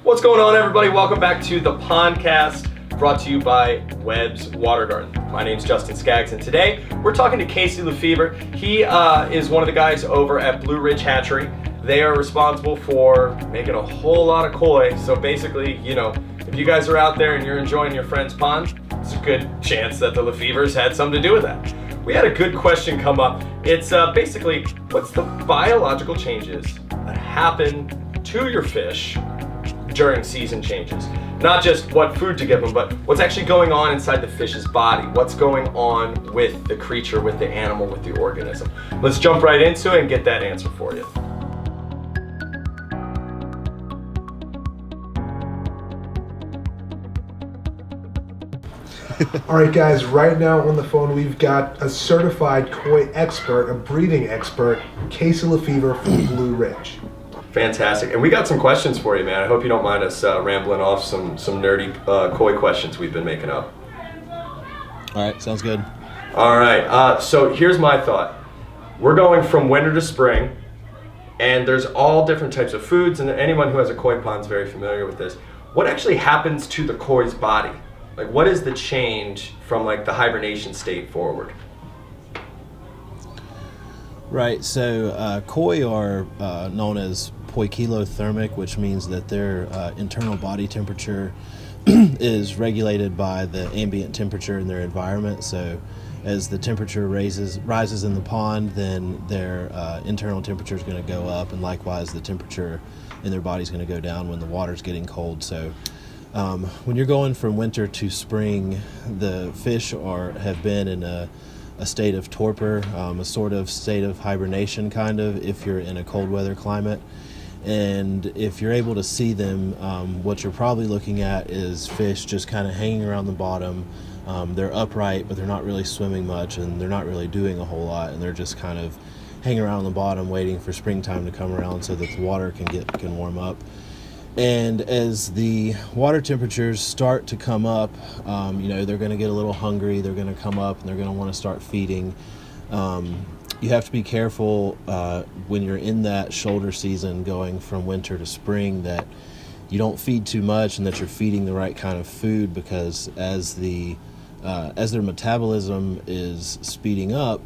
What's going on, everybody? Welcome back to the PONDCast, brought to you by Webb's Water Garden. My name's Justin Skaggs, and today we're talking to Casey LeFever. He is one of the guys over at Blue Ridge Hatchery. They are responsible for making a whole lot of koi. So basically, you know, if you guys are out there and you're enjoying your friend's pond, it's a good chance that the LeFevers had something to do with that. We had a good question come up. It's basically, what's the biological changes that happen to your fish during season changes? Not just what food to give them, but what's actually going on inside the fish's body. What's going on with the creature, with the animal, with the organism. Let's jump right into it and get that answer for you. All right, guys, right now on the phone, we've got a certified koi expert, a breeding expert, Casey LeFever from Blue Ridge. Fantastic. And we got some questions for you, man. I hope you don't mind us rambling off some nerdy koi questions we've been making up. All right, sounds good. All right, so here's my thought. We're going from winter to spring, and there's all different types of foods, and anyone who has a koi pond is very familiar with this. What actually happens to the koi's body? Like, what is the change from like the hibernation state forward? Right, so koi are known as poikilothermic, which means that their internal body temperature is regulated by the ambient temperature in their environment. So as the temperature rises in the pond, then their internal temperature is going to go up, and likewise the temperature in their body is going to go down when the water's getting cold. So when you're going from winter to spring, the fish have been in a state of torpor, a sort of state of hibernation, kind of, if you're in a cold weather climate. And if you're able to see them, what you're probably looking at is fish just kind of hanging around the bottom. They're upright, but they're not really swimming much, and they're not really doing a whole lot, and they're just kind of hanging around the bottom waiting for springtime to come around so that the water can warm up. And as the water temperatures start to come up, they're going to get a little hungry. They're going to come up and they're going to want to start feeding. You have to be careful when you're in that shoulder season going from winter to spring that you don't feed too much and that you're feeding the right kind of food, because as their metabolism is speeding up,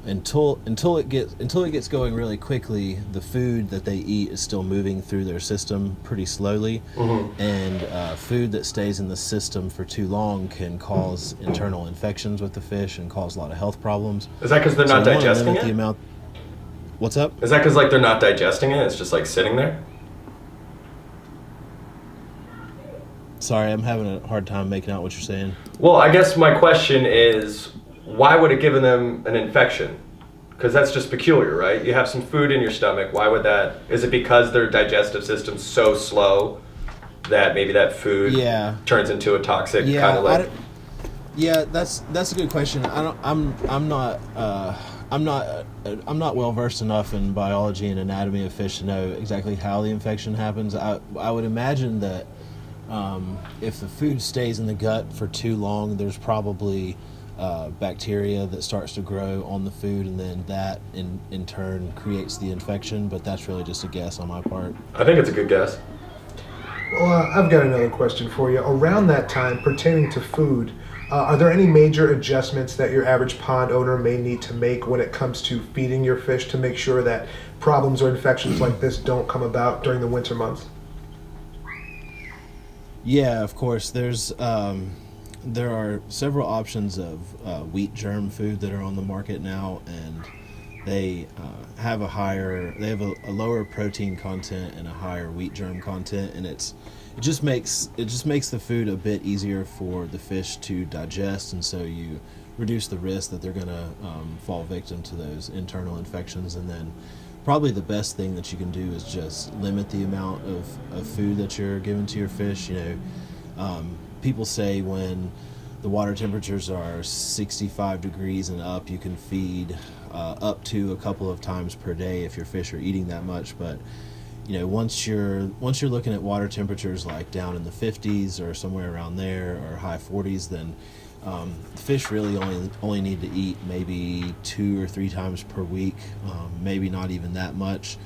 until it gets going really quickly, the food that they eat is still moving through their system pretty slowly. Mm-hmm. And food that stays in the system for too long can cause internal infections with the fish and cause a lot of health problems. Is that because they're not digesting it? What's up? Is that because they're not digesting it? It's just like sitting there? Sorry, I'm having a hard time making out what you're saying. Well, I guess my question is, why would it give them an infection? Because that's just peculiar, right? You have some food in your stomach. Why would that? Is it because their digestive system's so slow that maybe that food turns into a toxic kind of like? That's a good question. I'm not well versed enough in biology and anatomy of fish to know exactly how the infection happens. I would imagine that if the food stays in the gut for too long, there's probably bacteria that starts to grow on the food, and then that in turn creates the infection, but that's really just a guess on my part. I think it's a good guess. Well, I've got another question for you. Around that time, pertaining to food, are there any major adjustments that your average pond owner may need to make when it comes to feeding your fish to make sure that problems or infections like this don't come about during the winter months? Yeah, of course. There are several options of wheat germ food that are on the market now, and they have a lower protein content and a higher wheat germ content, and it just makes the food a bit easier for the fish to digest, and so you reduce the risk that they're going to fall victim to those internal infections. And then probably the best thing that you can do is just limit the amount of food that you're giving to your fish. People say when the water temperatures are 65 degrees and up, you can feed up to a couple of times per day if your fish are eating that much. But once you're looking at water temperatures like down in the 50s or somewhere around there, or high 40s, then fish really only need to eat maybe 2 or 3 times per week, maybe not even that much.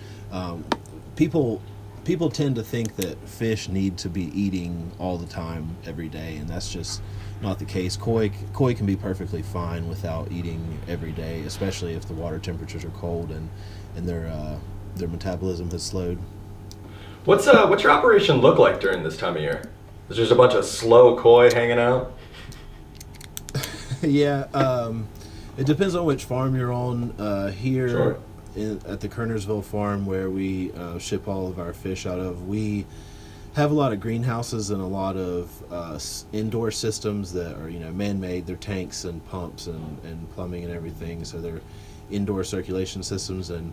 People people tend to think that fish need to be eating all the time every day, and that's just not the case. Koi can be perfectly fine without eating every day, especially if the water temperatures are cold and their metabolism has slowed. What's your operation look like during this time of year? Is there just a bunch of slow koi hanging out? Yeah, it depends on which farm you're on. Here Sure. At the Kernersville farm, where we ship all of our fish out of, we have a lot of greenhouses and a lot of indoor systems that are, man-made. They're tanks and pumps and plumbing and everything, so they're indoor circulation systems. And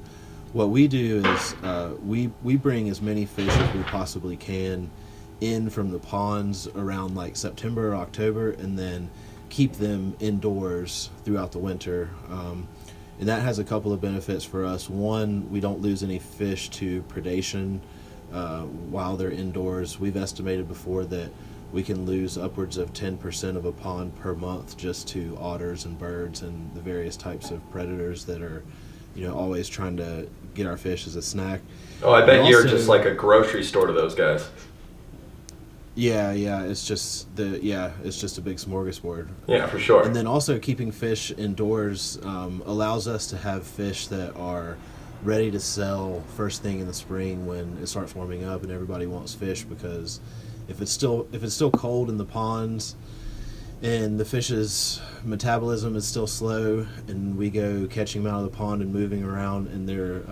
what we do is we bring as many fish as we possibly can in from the ponds around like September or October, and then keep them indoors throughout the winter. And that has a couple of benefits for us. One, we don't lose any fish to predation while they're indoors. We've estimated before that we can lose upwards of 10% of a pond per month just to otters and birds and the various types of predators that are, always trying to get our fish as a snack. Oh, I bet And you're also, just like a grocery store to those guys. Yeah, it's just it's just a big smorgasbord. Yeah, for sure. And then also keeping fish indoors allows us to have fish that are ready to sell first thing in the spring when it starts warming up and everybody wants fish, because if it's still cold in the ponds and the fish's metabolism is still slow and we go catching them out of the pond and moving around and their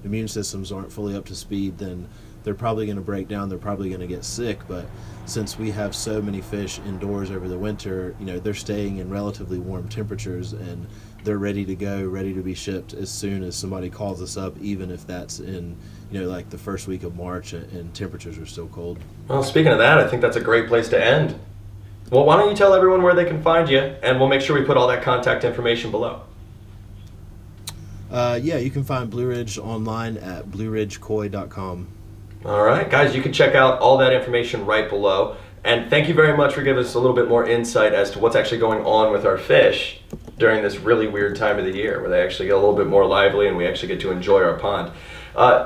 immune systems aren't fully up to speed, then they're probably going to break down, they're probably going to get sick. But since we have so many fish indoors over the winter, they're staying in relatively warm temperatures and they're ready to go, ready to be shipped as soon as somebody calls us up, even if that's in, like the first week of March and temperatures are still cold. Well, speaking of that, I think that's a great place to end. Well, why don't you tell everyone where they can find you, and we'll make sure we put all that contact information below. Yeah, you can find Blue Ridge online at blueridgekoi.com. All right, guys, you can check out all that information right below. And thank you very much for giving us a little bit more insight as to what's actually going on with our fish during this really weird time of the year, where they actually get a little bit more lively and we actually get to enjoy our pond.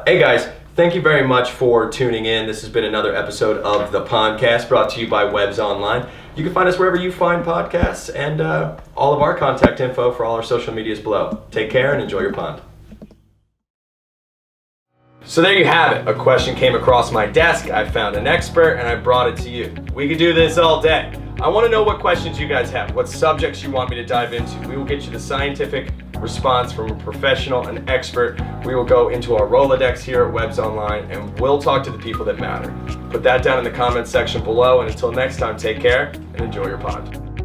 Hey guys, thank you very much for tuning in. This has been another episode of the PONDCast, brought to you by Webs Online. You can find us wherever you find podcasts, and all of our contact info for all our social medias below. Take care and enjoy your pond. So there you have it. A question came across my desk, I found an expert, and I brought it to you. We could do this all day. I want to know what questions you guys have, what subjects you want me to dive into. We will get you the scientific response from a professional, an expert. We will go into our Rolodex here at Webs Online, and we'll talk to the people that matter. Put that down in the comments section below, and until next time, take care and enjoy your pond.